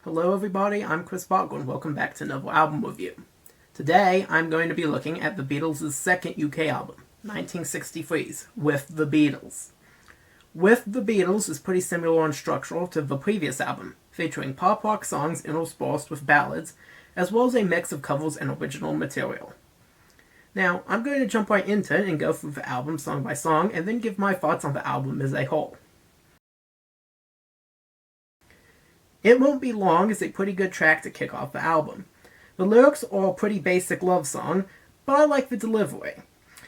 Hello everybody, I'm Chris Bottger and welcome back to another album review. Today I'm going to be looking at the Beatles' second UK album, 1963's With the Beatles. With the Beatles is pretty similar in structure to the previous album, featuring pop rock songs interspersed with ballads, as well as a mix of covers and original material. Now, I'm going to jump right into it and go through the album song by song and then give my thoughts on the album as a whole. It Won't Be Long is a pretty good track to kick off the album. The lyrics are a pretty basic love song, but I like the delivery.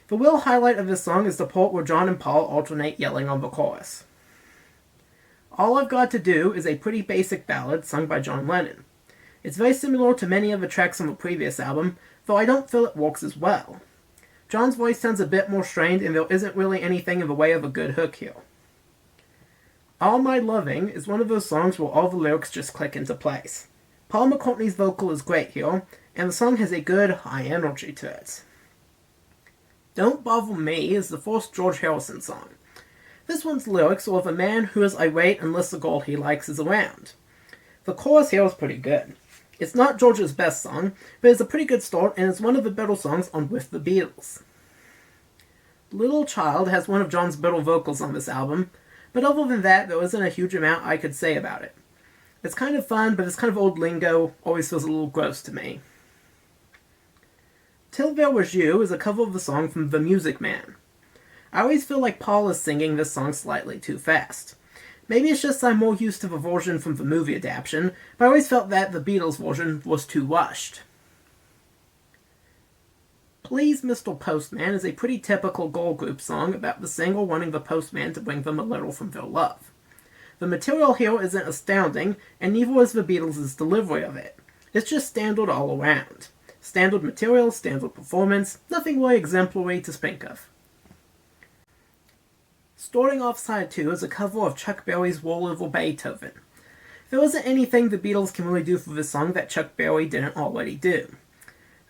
The real highlight of this song is the part where John and Paul alternate yelling on the chorus. All I've Got to Do is a pretty basic ballad sung by John Lennon. It's very similar to many of the tracks on the previous album, though I don't feel it works as well. John's voice sounds a bit more strained and there isn't really anything in the way of a good hook here. All My Loving is one of those songs where all the lyrics just click into place. Paul McCartney's vocal is great here, and the song has a good, high energy to it. Don't Bother Me is the first George Harrison song. This one's lyrics are of a man who is irate unless the girl he likes is around. The chorus here is pretty good. It's not George's best song, but it's a pretty good start and it's one of the better songs on With the Beatles. Little Child has one of John's better vocals on this album, but other than that, there isn't a huge amount I could say about it. It's kind of fun, but it's kind of old lingo, always feels a little gross to me. Till There Was You is a cover of the song from The Music Man. I always feel like Paul is singing this song slightly too fast. Maybe it's just I'm more used to the version from the movie adaptation, but I always felt that the Beatles version was too rushed. Please Mr. Postman is a pretty typical girl group song about the singer wanting the postman to bring them a letter from their love. The material here isn't astounding, and neither is the Beatles' delivery of it. It's just standard all around. Standard material, standard performance, nothing really exemplary to speak of. Starting off side 2 is a cover of Chuck Berry's Roll Over Beethoven. There isn't anything the Beatles can really do for this song that Chuck Berry didn't already do.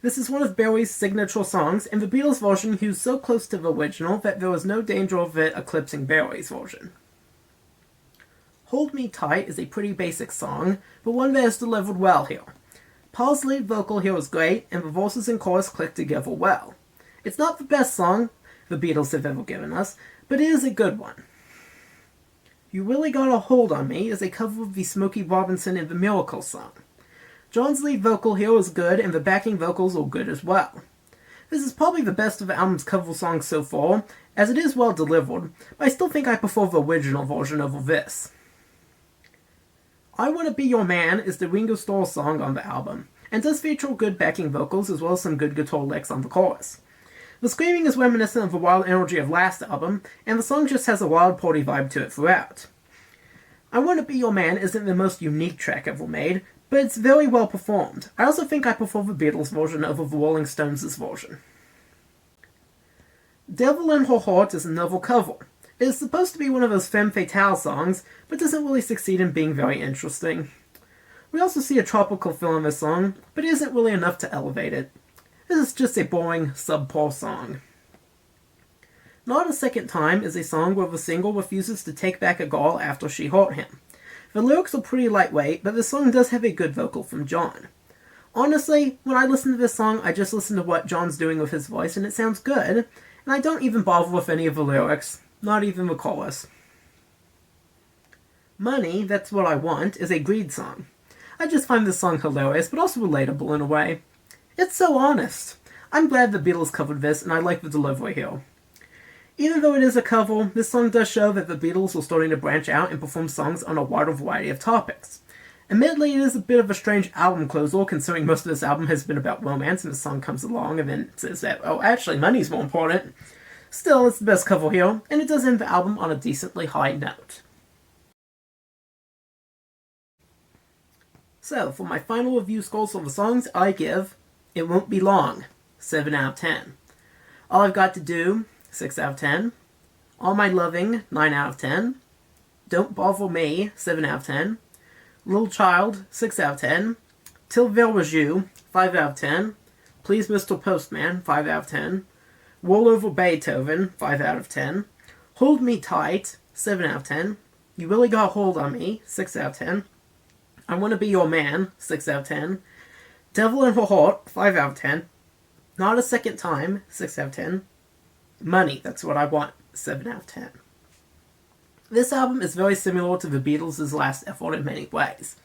This is one of Berry's signature songs, and the Beatles version used so close to the original that there was no danger of it eclipsing Berry's version. Hold Me Tight is a pretty basic song, but one that is delivered well here. Paul's lead vocal here is great, and the verses and chorus click together well. It's not the best song the Beatles have ever given us, but it is a good one. You Really Got a Hold on Me is a cover of the Smokey Robinson and the Miracles song. John's lead vocal here is good, and the backing vocals are good as well. This is probably the best of the album's cover songs so far, as it is well delivered, but I still think I prefer the original version over this. I Wanna Be Your Man is the Ringo Starr song on the album, and does feature good backing vocals as well as some good guitar licks on the chorus. The screaming is reminiscent of the wild energy of last album, and the song just has a wild party vibe to it throughout. I Wanna Be Your Man isn't the most unique track ever made, but it's very well performed. I also think I prefer the Beatles version over the Rolling Stones' version. Devil in Her Heart is another cover. It is supposed to be one of those femme fatale songs, but doesn't really succeed in being very interesting. We also see a tropical feel in this song, but it isn't really enough to elevate it. This is just a boring, subpar song. Not a Second Time is a song where the singer refuses to take back a girl after she hurt him. The lyrics are pretty lightweight, but the song does have a good vocal from John. Honestly, when I listen to this song, I just listen to what John's doing with his voice and it sounds good, and I don't even bother with any of the lyrics, not even the chorus. Money, That's What I Want is a Greed song. I just find this song hilarious, but also relatable in a way. It's so honest. I'm glad the Beatles covered this, and I like the delivery here. Even though it is a cover, this song does show that the Beatles were starting to branch out and perform songs on a wider variety of topics. Admittedly, it is a bit of a strange album closer, considering most of this album has been about romance, and the song comes along and then says that, oh, actually, money's more important. Still, it's the best cover here, and it does end the album on a decently high note. So, for my final review scores for the songs, I give It Won't Be Long, 7 out of 10. All I've Got to Do, 6 out of 10. All My Loving, 9 out of 10. Don't Bother Me, 7 out of 10. Little Child, 6 out of 10. Till There Was You, 5 out of 10. Please Mr. Postman, 5 out of 10. Roll Over Beethoven, 5 out of 10. Hold Me Tight, 7 out of 10. You Really Got a Hold on Me, 6 out of 10. I Wanna Be Your Man, 6 out of 10. Devil in Her Heart, 5 out of 10. Not a Second Time, 6 out of 10. Money, That's What I Want, 7 out of 10. This album is very similar to the Beatles' last effort in many ways.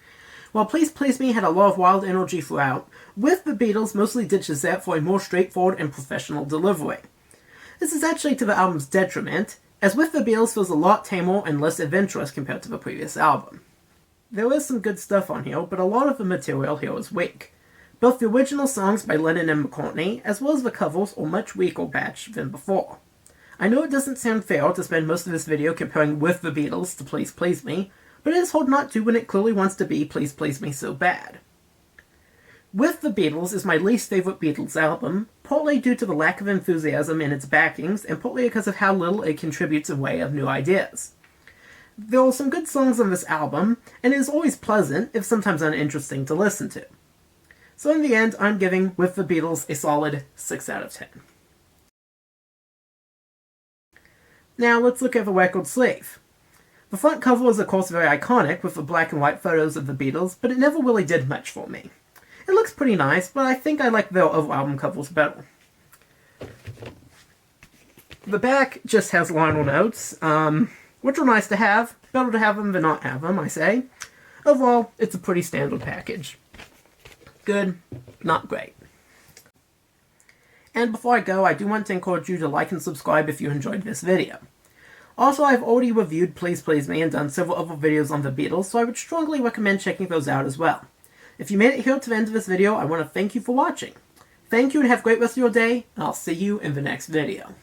While Please Please Me had a lot of wild energy throughout, With the Beatles mostly ditches that for a more straightforward and professional delivery. This is actually to the album's detriment, as With the Beatles feels a lot tamer and less adventurous compared to the previous album. There is some good stuff on here, but a lot of the material here is weak. Both the original songs by Lennon and McCartney, as well as the covers, are much weaker batch than before. I know it doesn't sound fair to spend most of this video comparing With the Beatles to Please Please Me, but it is hard not to when it clearly wants to be Please Please Me so bad. With the Beatles is my least favorite Beatles album, partly due to the lack of enthusiasm in its backings, and partly because of how little it contributes in way of new ideas. There are some good songs on this album, and it is always pleasant, if sometimes uninteresting, to listen to. So in the end, I'm giving With the Beatles a solid 6 out of 10. Now let's look at the record sleeve. The front cover is of course very iconic with the black and white photos of the Beatles, but it never really did much for me. It looks pretty nice, but I think I like their other album covers better. The back just has liner notes, which are nice to have. Better to have them than not have them, I say. Overall, it's a pretty standard package. Good, not great. And before I go, I do want to encourage you to like and subscribe if you enjoyed this video. Also, I've already reviewed Please Please Me and done several other videos on the Beatles, so I would strongly recommend checking those out as well. If you made it here to the end of this video, I want to thank you for watching. Thank you and have a great rest of your day, and I'll see you in the next video.